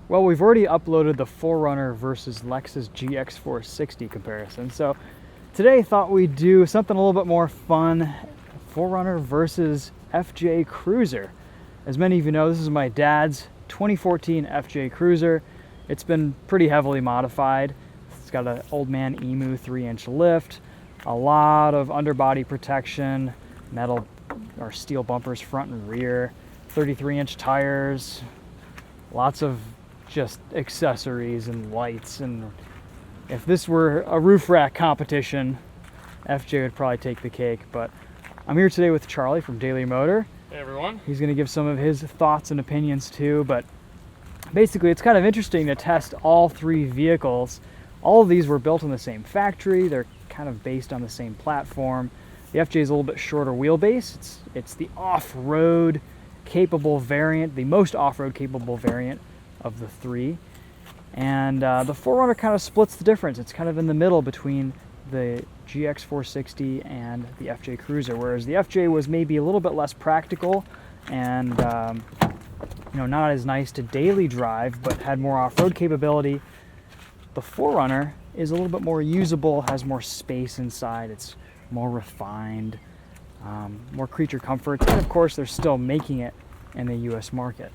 Well, we've already uploaded the 4Runner versus Lexus GX460 comparison. So today I thought we'd do something a little bit more fun. 4Runner versus FJ Cruiser. As many of you know, this is my dad's 2014 FJ Cruiser. It's been pretty heavily modified. It's got an old man EMU 3-inch lift, a lot of underbody protection, metal or steel bumpers front and rear, 33-inch tires, lots of just accessories and lights. And if this were a roof rack competition, FJ would probably take the cake. But I'm here today with Charlie from Daily Motor. Hey everyone. He's going to give some of his thoughts and opinions too. But basically, it's kind of interesting to test all three vehicles. All of these were built in the same factory. They're kind of based on the same platform. The FJ is a little bit shorter wheelbase. It's the off-road capable variant, the most off-road capable variant of the three. And the 4Runner kind of splits the difference. It's kind of in the middle between the GX460 and the FJ Cruiser, whereas the FJ was maybe a little bit less practical and not as nice to daily drive, but had more off-road capability. The 4Runner is a little bit more usable, has more space inside, it's more refined, more creature comforts, and of course they're still making it in the US market.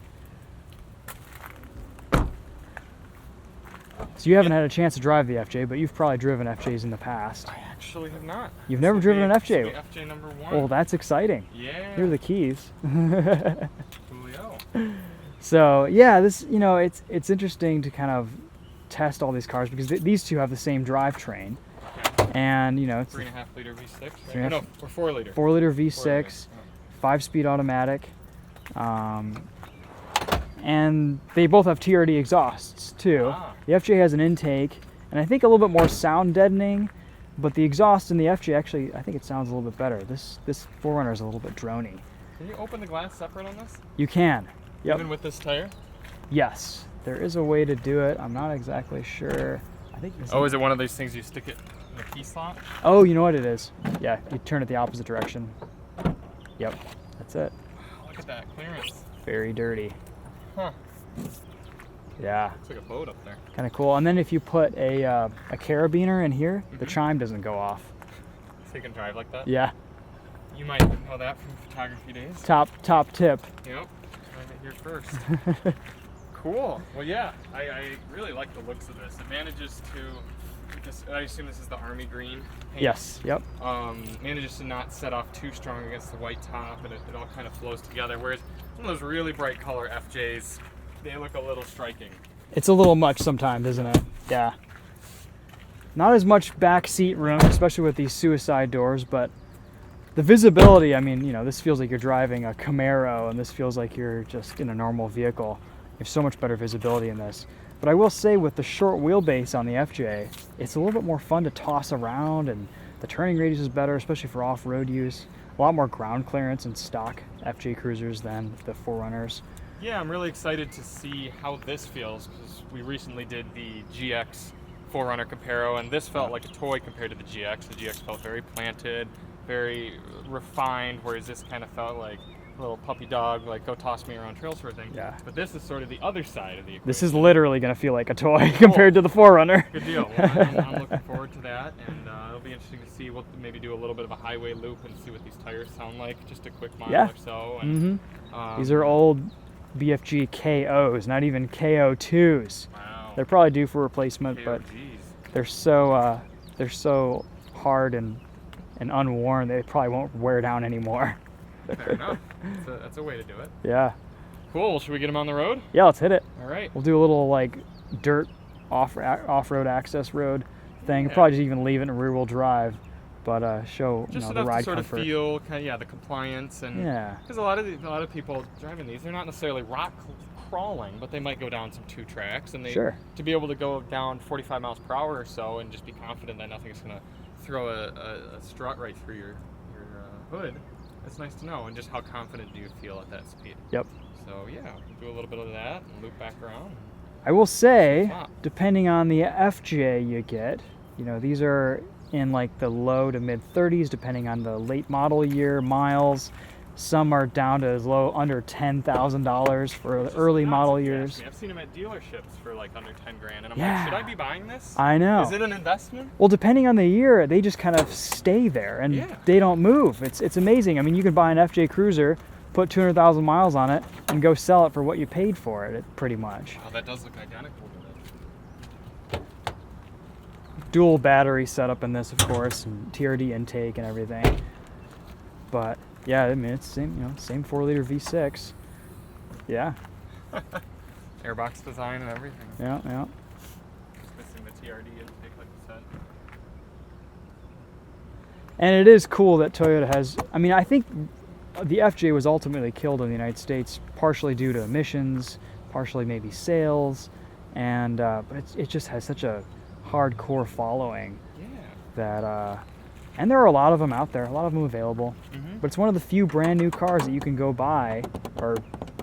So you haven't had a chance to drive the FJ, but you've probably driven FJs in the past. I actually have not. You've never driven an FJ? FJ number one. Well, that's exciting. Yeah. Here are the keys. Julio. So yeah, this it's interesting to kind of test all these cars because these two have the same drivetrain, and it's 3.5 liter V6. Right? No, or 4 liter. 4 liter V6, 5-speed automatic, and they both have TRD exhausts too. The FJ has an intake, and I think a little bit more sound deadening, but the exhaust in the FJ actually, I think it sounds a little bit better. This 4Runner is a little bit drony. Can you open the glass separate on this? You can. Yep. Even with this tire? Yes. There is a way to do it. I'm not exactly sure. I think. Is it one of those things you stick it in the key slot? Oh, you know what it is? Yeah, you turn it the opposite direction. Yep, that's it. Wow, look at that clearance. Very dirty. Huh. Yeah. Looks like a boat up there. Kind of cool. And then if you put a carabiner in here, the chime doesn't go off. So you can drive like that? Yeah. You might know that from photography days. Top tip. Yep. Drive it here first. Cool. Well, yeah, I really like the looks of this. It manages to, I assume this is the army green paint. Yes, yep. Manages to not set off too strong against the white top, and it all kind of flows together. Whereas some of those really bright color FJs, they look a little striking. It's a little much sometimes, isn't it? Yeah. Not as much back seat room, especially with these suicide doors, but the visibility, I mean, this feels like you're driving a Camaro, and this feels like you're just in a normal vehicle. You have so much better visibility in this. But I will say with the short wheelbase on the FJ, it's a little bit more fun to toss around, and the turning radius is better, especially for off-road use. A lot more ground clearance in stock FJ Cruisers than the 4Runners. Yeah, I'm really excited to see how this feels, because we recently did the GX 4Runner Comparo, and this felt like a toy compared to the GX. The GX felt very planted, very refined, whereas this kind of felt like a little puppy dog, like go toss me around trails sort of thing. Yeah. But this is sort of the other side of the equation. This is literally going to feel like a toy compared to the 4Runner. Good deal. Well, I'm looking forward to that, and it'll be interesting to see. We'll maybe do a little bit of a highway loop and see what these tires sound like, just a quick mile or so. And, These are old BFG KOs, not even KO 2s. Wow. They're probably due for replacement, but KOGs. they're so hard and unworn they probably won't wear down anymore. Fair enough. That's a way to do it. Yeah. Cool. Should we get them on the road? Yeah, let's hit it. All right. We'll do a little like dirt off-road access road thing. Yeah. Probably just even leave it in rear-wheel drive, but show just the enough ride to sort comfort. of feel the compliance, and because a lot of people driving these, they're not necessarily rock crawling, but they might go down some 2 tracks, and to be able to go down 45 miles per hour or so and just be confident that nothing's going to throw a strut right through your hood. That's nice to know. And just how confident do you feel at that speed? Yep. So yeah, we'll do a little bit of that and loop back around. I will say, depending on the FJ you get, these are in like the low to mid 30s, depending on the late model year, miles. Some are down to as low under $10,000 for the early model years. I've seen them at dealerships for like under 10 grand, and I'm like, should I be buying this? I know. Is it an investment? Well, depending on the year, they just kind of stay there and they don't move. It's amazing. I mean, you can buy an FJ Cruiser, put 200,000 miles on it, and go sell it for what you paid for it, pretty much. Oh, that does look identical to it. Dual battery setup in this, of course, and TRD intake and everything. But yeah, I mean, it's same 4-liter V6. Yeah. Airbox design and everything. Yeah. Just missing the TRD intake, like you said. And it is cool that Toyota has. I mean, I think the FJ was ultimately killed in the United States, partially due to emissions, partially maybe sales, and but it just has such a hardcore following. Yeah. That and there are a lot of them out there, a lot of them available. But it's one of the few brand new cars that you can go buy, or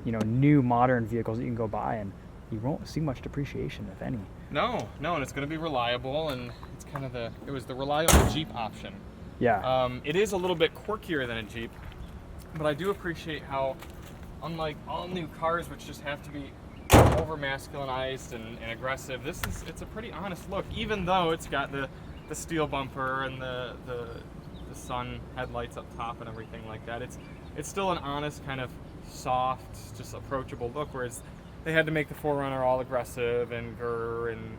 new modern vehicles that you can go buy, and you won't see much depreciation, if any. No, and it's going to be reliable, and it's kind of it was the reliable Jeep option. Yeah. It is a little bit quirkier than a Jeep, but I do appreciate how, unlike all new cars, which just have to be over masculinized and aggressive, it's a pretty honest look, even though it's got the steel bumper and the sun headlights up top and everything like that. It's still an honest, kind of soft, just approachable look, whereas they had to make the 4Runner all aggressive and grr and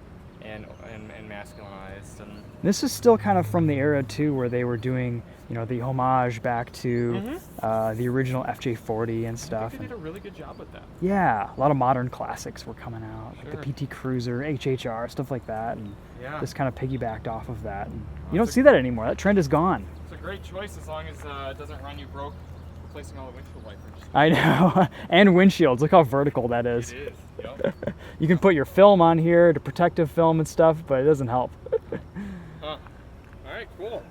masculinized. And this is still kind of from the era too, where they were doing the homage back to the original FJ40 and stuff. I think they did a really good job with that. Yeah, a lot of modern classics were coming out, like the PT Cruiser, HHR, stuff like that, and this kind of piggybacked off of that. And you don't see that anymore. That trend is gone. It's a great choice as long as it doesn't run you broke replacing all the windshield wipers. I know, and windshields. Look how vertical that is. It is. Yep. You can put your film on here, the protective film and stuff, but it doesn't help. All right, cool.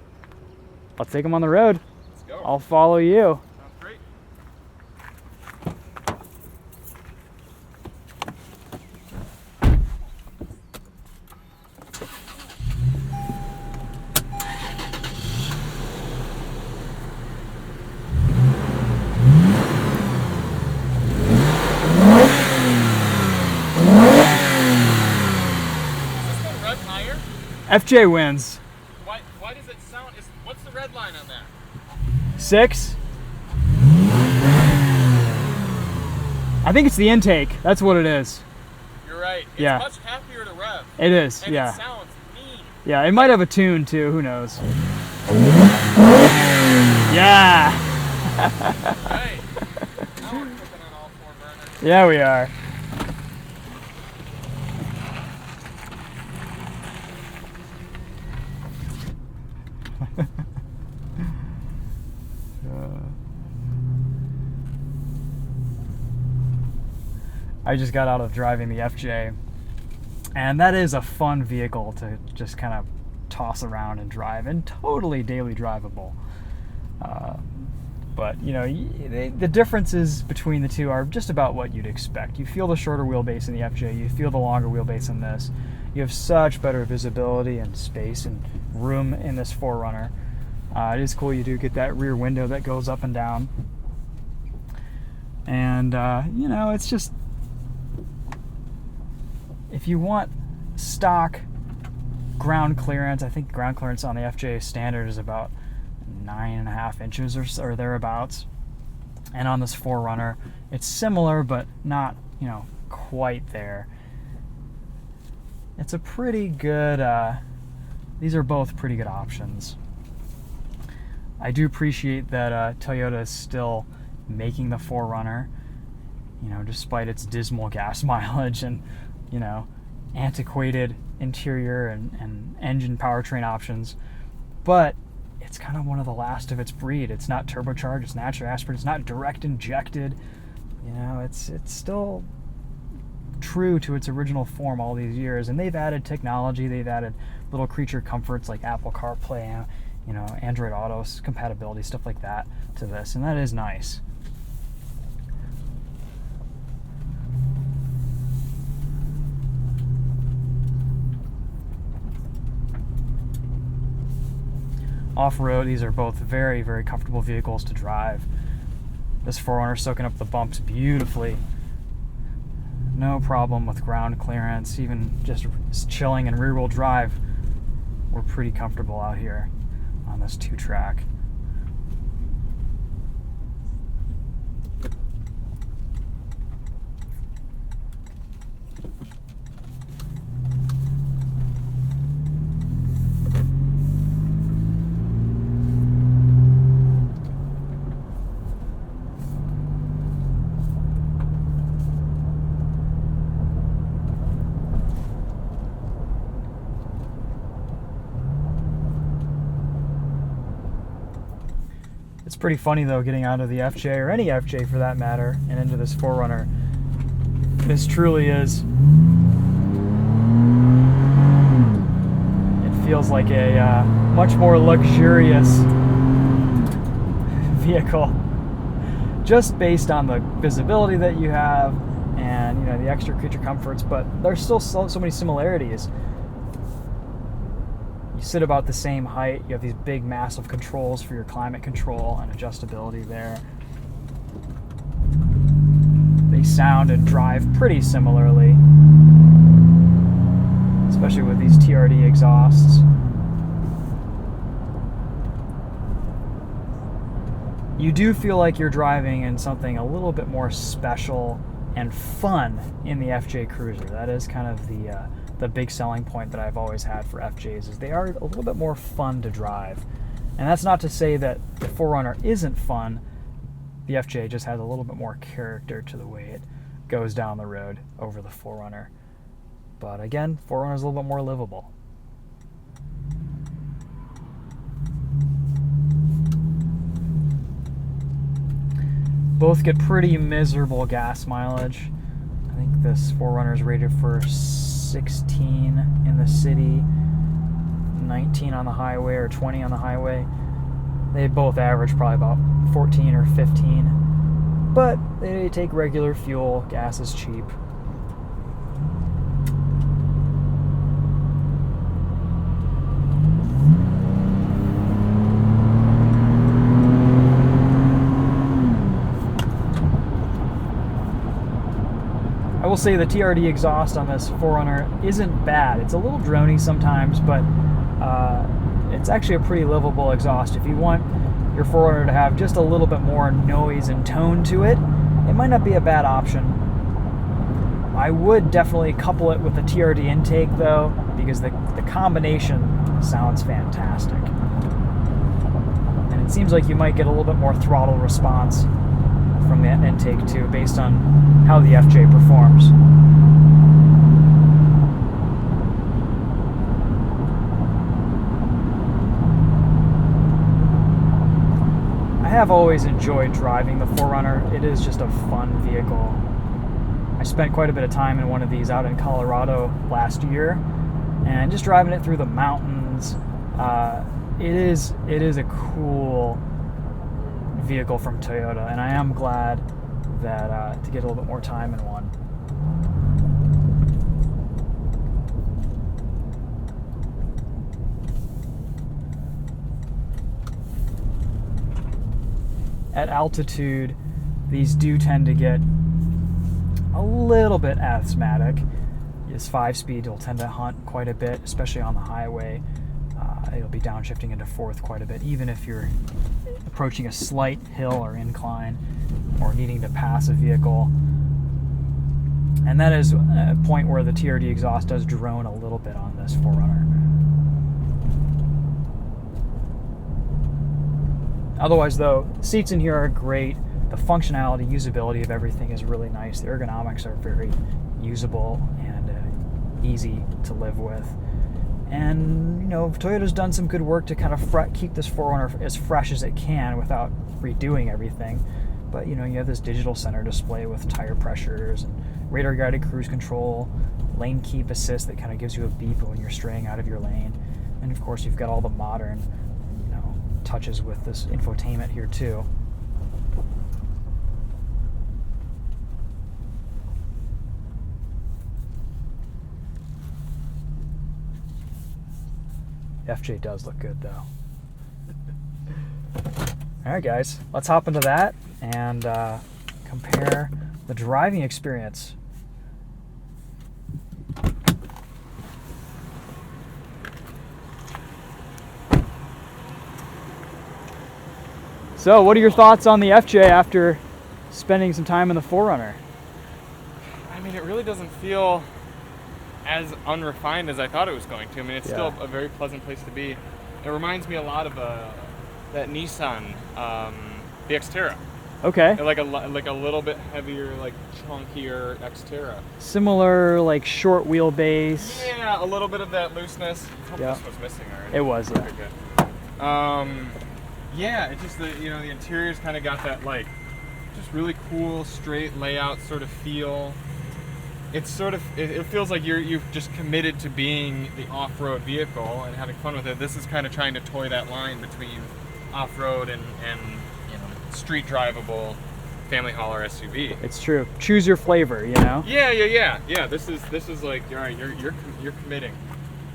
Let's take them on the road. Let's go. I'll follow you. Sounds great. FJ wins. Why does it sound? What's the red line on that? 6. I think it's the intake. That's what it is. You're right. It's much happier to rev. It is. And it sounds mean. Yeah, it might have a tune too. Who knows? Yeah. Right. Now we're cooking on all 4 burners. Yeah, we are. I just got out of driving the FJ, and that is a fun vehicle to just kind of toss around and drive, and totally daily drivable. But the differences between the two are just about what you'd expect. You feel the shorter wheelbase in the FJ, you feel the longer wheelbase in this. You have such better visibility and space and room in this 4Runner. It is cool, you do get that rear window that goes up and down. And, it's just, if you want stock ground clearance, I think ground clearance on the FJ standard is about 9.5 inches or thereabouts. And on this 4Runner, it's similar, but not, quite there. It's a pretty good, these are both pretty good options. I do appreciate that Toyota is still making the 4Runner, despite its dismal gas mileage and, antiquated interior and engine powertrain options. But it's kind of one of the last of its breed. It's not turbocharged, it's naturally aspirated, it's not direct injected. It's still true to its original form all these years. And they've added technology, they've added little creature comforts like Apple CarPlay, Android Auto compatibility, stuff like that to this, and that is nice. Off-road, these are both very, very comfortable vehicles to drive. This 4Runner soaking up the bumps beautifully. No problem with ground clearance, even just chilling in rear wheel drive. We're pretty comfortable out here on this 2-track. It's pretty funny though, getting out of the FJ, or any FJ for that matter, and into this 4Runner. This truly is, it feels like a much more luxurious vehicle, just based on the visibility that you have and, you know, the extra creature comforts, but there's still so many similarities. You sit about the same height. You have these big, massive controls for your climate control and adjustability there. They sound and drive pretty similarly, especially with these TRD exhausts. You do feel like you're driving in something a little bit more special and fun in the FJ Cruiser. That is kind of the big selling point that I've always had for FJs, is they are a little bit more fun to drive. And that's not to say that the 4Runner isn't fun. The FJ just has a little bit more character to the way it goes down the road over the 4Runner. But again, 4Runner is a little bit more livable. Both get pretty miserable gas mileage. I think this 4Runner is rated for 16 in the city, 19 on the highway, or 20 on the highway. They both average probably about 14 or 15, but they take regular fuel. Gas is cheap. I will say the TRD exhaust on this 4Runner isn't bad. It's a little drony sometimes, but it's actually a pretty livable exhaust. If you want your 4Runner to have just a little bit more noise and tone to it, it might not be a bad option. I would definitely couple it with the TRD intake though, because the combination sounds fantastic. And it seems like you might get a little bit more throttle response from that intake too, based on how the FJ performs. I have always enjoyed driving the 4Runner. It is just a fun vehicle. I spent quite a bit of time in one of these out in Colorado last year, and just driving it through the mountains. It is a cool vehicle from Toyota, and I am glad that to get a little bit more time in one. At altitude, these do tend to get a little bit asthmatic. This 5-speed will tend to hunt quite a bit, especially on the highway. It'll be downshifting into 4th quite a bit, even if you're approaching a slight hill or incline or needing to pass a vehicle. And that is a point where the TRD exhaust does drone a little bit on this 4Runner. Otherwise though, seats in here are great. The functionality, usability of everything is really nice. The ergonomics are very usable and easy to live with. And, you know, Toyota's done some good work to kind of keep this 4Runner as fresh as it can without redoing everything. But, you know, you have this digital center display with tire pressures and radar guided cruise control, lane keep assist that kind of gives you a beep when you're straying out of your lane. And of course, you've got all the modern, you know, touches with this infotainment here too. FJ does look good though. All right guys, let's hop into that and compare the driving experience. So what are your thoughts on the FJ after spending some time in the 4Runner? I mean, it really doesn't feel as unrefined as I thought it was going to. I mean, it's still a very pleasant place to be. It reminds me a lot of that Nissan, the Xterra. Okay. Like a little bit heavier, like chunkier Xterra. Similar, like short wheelbase. Yeah, a little bit of that looseness. I hope this was missing already. It was, yeah. Okay, good. Yeah, it's just the the interior's kind of got that like just really cool straight layout sort of feel. It's sort of it feels like you've just committed to being the off-road vehicle and having fun with it. This is kind of trying to toy that line between off-road and street drivable family hauler SUV. It's true. Choose your flavor, you know. Yeah. This is like all right. You're committing.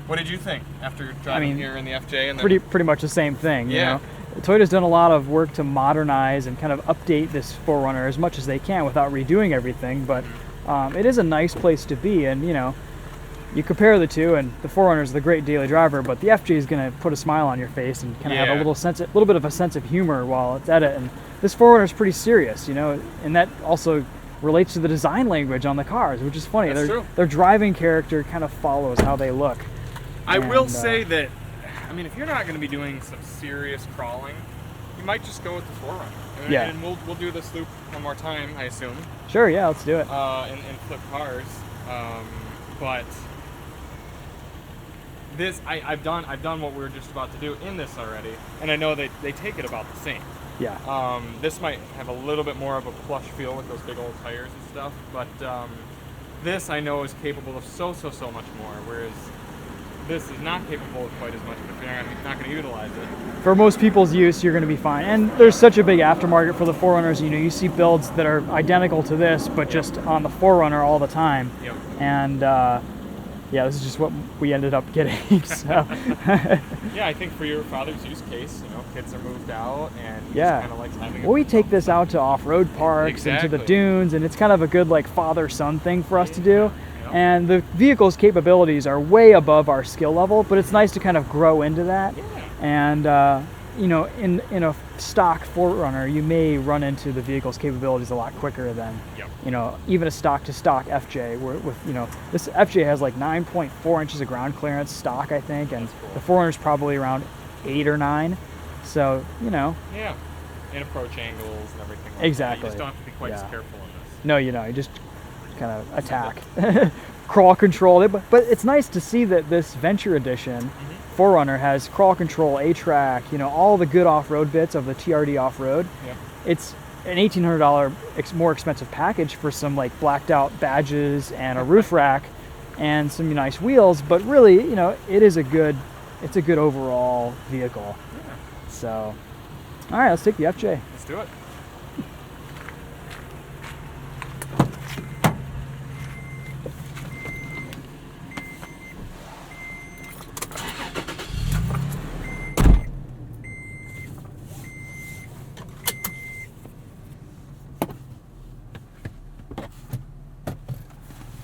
What did you think after driving here in the FJ? And pretty much the same thing. You know? Toyota's done a lot of work to modernize and kind of update this 4Runner as much as they can without redoing everything, but it is a nice place to be. And you compare the two, and the 4Runner is the great daily driver, but the FJ is going to put a smile on your face and kind of have a little bit of a sense of humor while it's at it. And this 4Runner is pretty serious, and that also relates to the design language on the cars, which is funny. Their driving character kind of follows how they look. I will say that, if you're not going to be doing some serious crawling, you might just go with the 4Runner. And we'll do this loop one more time, I assume. Sure, yeah, let's do it. And flip cars. But this, I've done what we were just about to do in this already, and I know they take it about the same. Yeah. This might have a little bit more of a plush feel with those big old tires and stuff, but this I know is capable of so much more, whereas this is not capable of quite as much, but if you're not going to utilize it. For most people's use, you're going to be fine. And there's such a big aftermarket for the 4Runners. You see builds that are identical to this, but just on the 4Runner all the time. Yep. And this is just what we ended up getting. So. Yeah, I think for your father's use case, kids are moved out, and he just kind of likes having. Well, we take this out to off-road parks and to the dunes, and it's kind of a good like father-son thing for us to do. And the vehicle's capabilities are way above our skill level, but it's nice to kind of grow into that. Yeah. And in a stock 4Runner, you may run into the vehicle's capabilities a lot quicker than even a stock-to-stock FJ. This FJ has like 9.4 inches of ground clearance stock, I think, and the 4Runner's probably around 8 or 9. So Yeah. And approach angles and everything. Exactly. You just don't have to be quite as careful in this. No, you just kind of attack, crawl control. But it's nice to see that this Venture Edition 4Runner has crawl control, A-track, all the good off-road bits of the TRD off-road. Yep. It's an $1,800 more expensive package for some like blacked out badges and a roof rack and some nice wheels, but really, it's a good overall vehicle. Yeah. So, all right, let's take the FJ. Let's do it.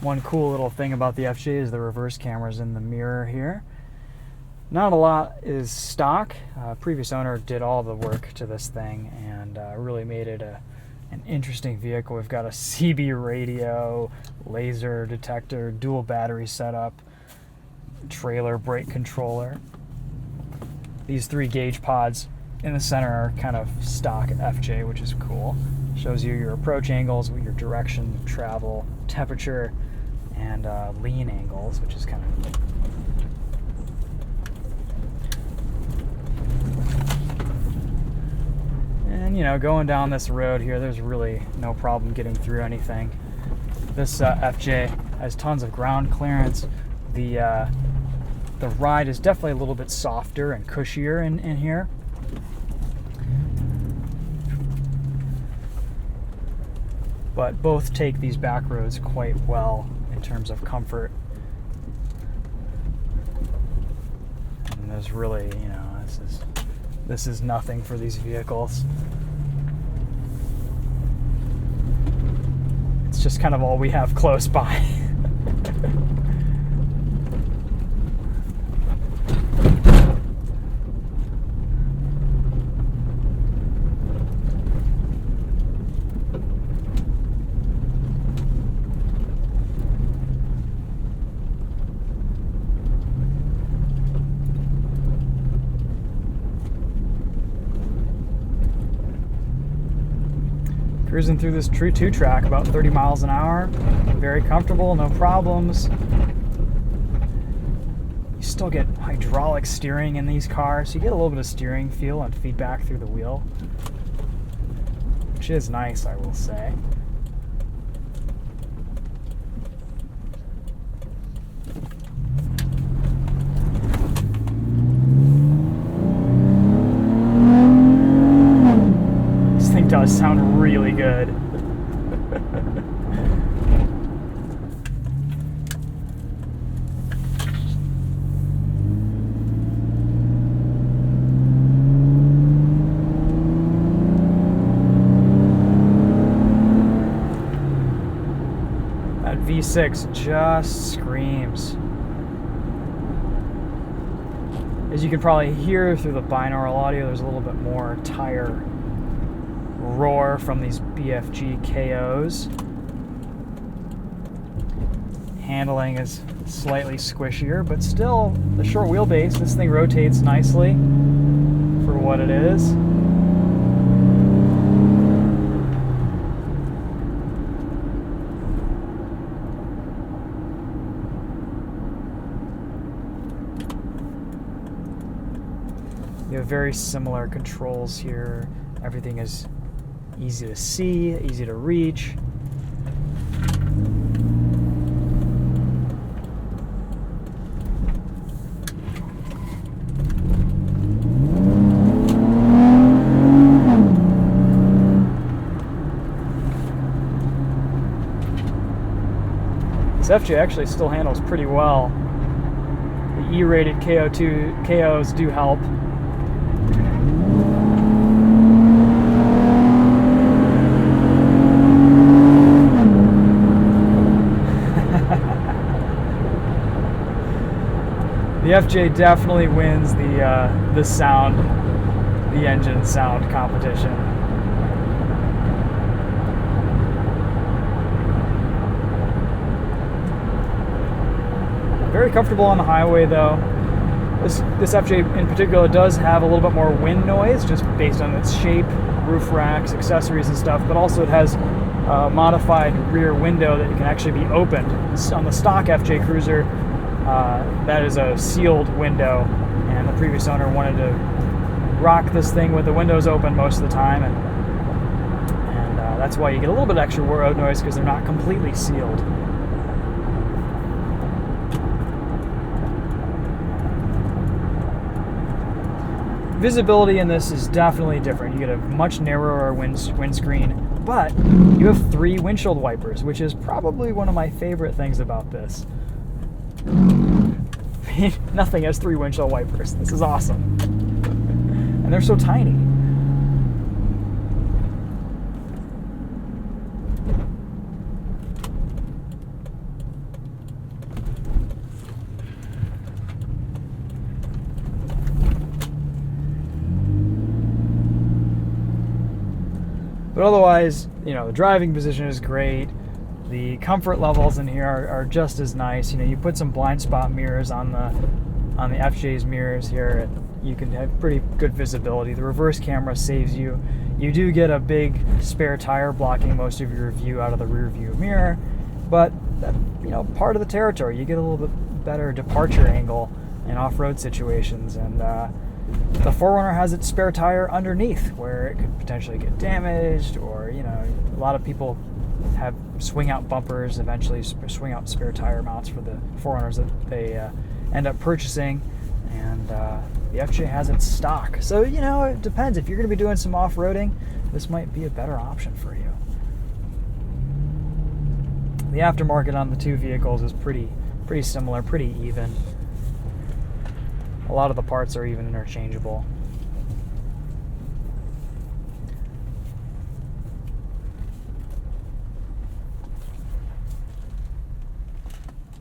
One cool little thing about the FJ is the reverse cameras in the mirror here. Not a lot is stock. Previous owner did all the work to this thing and really made it an interesting vehicle. We've got a CB radio, laser detector, dual battery setup, trailer brake controller. These 3 gauge pods in the center are kind of stock FJ, which is cool. Shows you your approach angles, your direction of travel, temperature, and lean angles, which is kind of neat. And going down this road here, there's really no problem getting through anything. This FJ has tons of ground clearance. The ride is definitely a little bit softer and cushier in here. But both take these back roads quite well in terms of comfort. And there's really, this is nothing for these vehicles. It's just kind of all we have close by. Cruising through this true 2-track about 30 miles an hour. Very comfortable, no problems. You still get hydraulic steering in these cars, so you get a little bit of steering feel and feedback through the wheel, which is nice, I will say. Does sound really good. That V6 just screams. As you can probably hear through the binaural audio, there's a little bit more tire roar from these BFG KOs. Handling is slightly squishier, but still, the short wheelbase, this thing rotates nicely for what it is. You have very similar controls here. Everything is easy to see, easy to reach. This FJ actually still handles pretty well. The E-rated KOs do help. The FJ definitely wins the sound, the engine sound competition. Very comfortable on the highway though. This FJ in particular does have a little bit more wind noise just based on its shape, roof racks, accessories and stuff, but also it has a modified rear window that can actually be opened. On the stock FJ Cruiser, that is a sealed window, and the previous owner wanted to rock this thing with the windows open most of the time, and that's why you get a little bit extra road noise because they're not completely sealed. Visibility in this is definitely different. You get a much narrower windscreen, but you have 3 windshield wipers, which is probably one of my favorite things about this. Nothing has 3 windshield wipers. This is awesome. And they're so tiny. But otherwise, you know, the driving position is great. The comfort levels in here are just as nice. You know, you put some blind spot mirrors on the FJ's mirrors here, and you can have pretty good visibility. The reverse camera saves you. You do get a big spare tire blocking most of your view out of the rear view mirror, but that, you know, part of the territory. You get a little bit better departure angle in off-road situations, and the 4Runner has its spare tire underneath where it could potentially get damaged, or, you know, a lot of people have swing out bumpers, eventually swing out spare tire mounts for the 4Runners that they end up purchasing, and the FJ has its stock. So, you know, it depends. If you're going to be doing some off-roading, this might be a better option for you. The aftermarket on the 2 vehicles is pretty similar, pretty even. A lot of the parts are even interchangeable.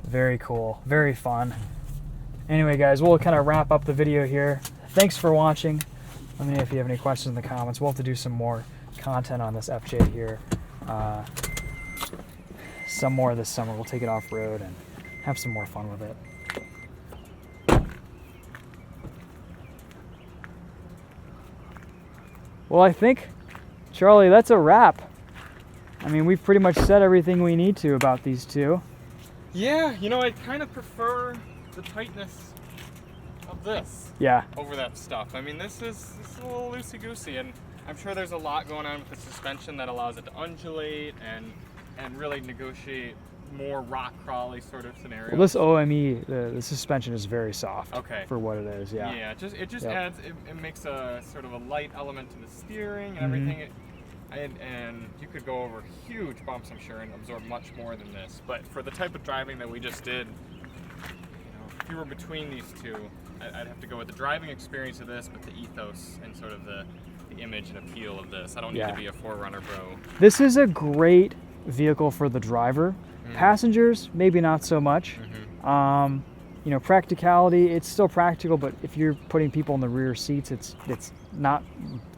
Very cool. Very fun. Anyway, guys, we'll kind of wrap up the video here. Thanks for watching. Let me know if you have any questions in the comments. We'll have to do some more content on this FJ here. Some more this summer. We'll take it off-road and have some more fun with it. Well, I think, Charlie, that's a wrap. I mean, we've pretty much said everything we need to about these two. Yeah, you know, I kind of prefer the tightness of this over that stuff. I mean, this is a little loosey-goosey, and I'm sure there's a lot going on with the suspension that allows it to undulate and really negotiate more rock crawly sort of scenarios. Well, this OME, the suspension is very soft for what it is. Yeah. Yeah, it just adds, it makes a sort of a light element to the steering and everything. And you could go over huge bumps, I'm sure, and absorb much more than this. But for the type of driving that we just did, if you were between these two, I'd have to go with the driving experience of this, but the ethos and sort of the image and appeal of this. I don't need to be a 4Runner bro. This is a great vehicle for the driver. Passengers, maybe not so much. You know, practicality, it's still practical, but if you're putting people in the rear seats, it's not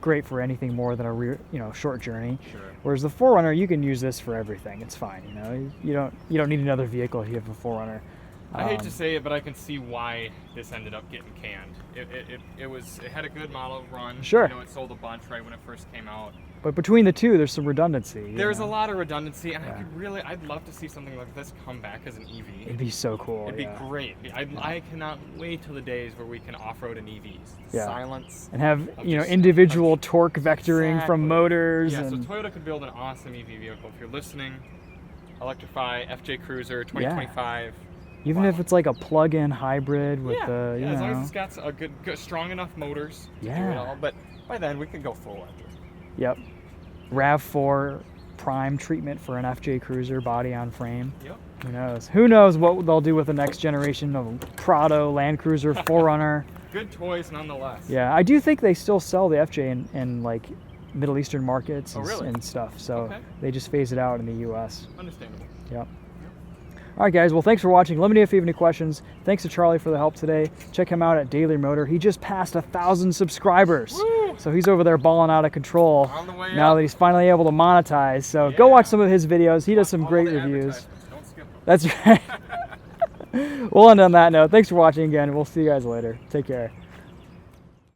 great for anything more than a short journey. Sure. Whereas the 4Runner, you can use this for everything. It's fine. You don't need another vehicle if you have a 4Runner. I hate to say it, but I can see why this ended up getting canned. It had a good model run. Sure. You know, it sold a bunch right when it first came out. But between the two, there's some redundancy. There's a lot of redundancy, and I'd love to see something like this come back as an EV. It'd be so cool. It'd be great. I cannot wait till the days where we can off-road in EVs. Silence. And have individual torque vectoring from motors. Yeah, so Toyota could build an awesome EV vehicle. If you're listening, electrify FJ Cruiser 2025. Even if it's like a plug-in hybrid with the, as long as it's got a good strong enough motors to do it all. But by then we can go full electric. Yep. RAV4 prime treatment for an FJ Cruiser body on frame. Yep. Who knows? Who knows what they'll do with the next generation of Prado, Land Cruiser, 4Runner. Good toys nonetheless. Yeah, I do think they still sell the FJ in like Middle Eastern markets and stuff. So they just phase it out in the US. Understandable. Yep. All right, guys. Well, thanks for watching. Let me know if you have any questions. Thanks to Charlie for the help today. Check him out at Daily Motor. He just passed 1,000 subscribers. Woo! So he's over there balling out of control On the way now that he's finally able to monetize. So go watch some of his videos. He does some great reviews. Don't skip them. That's right. We'll end on that note. Thanks for watching again. We'll see you guys later. Take care.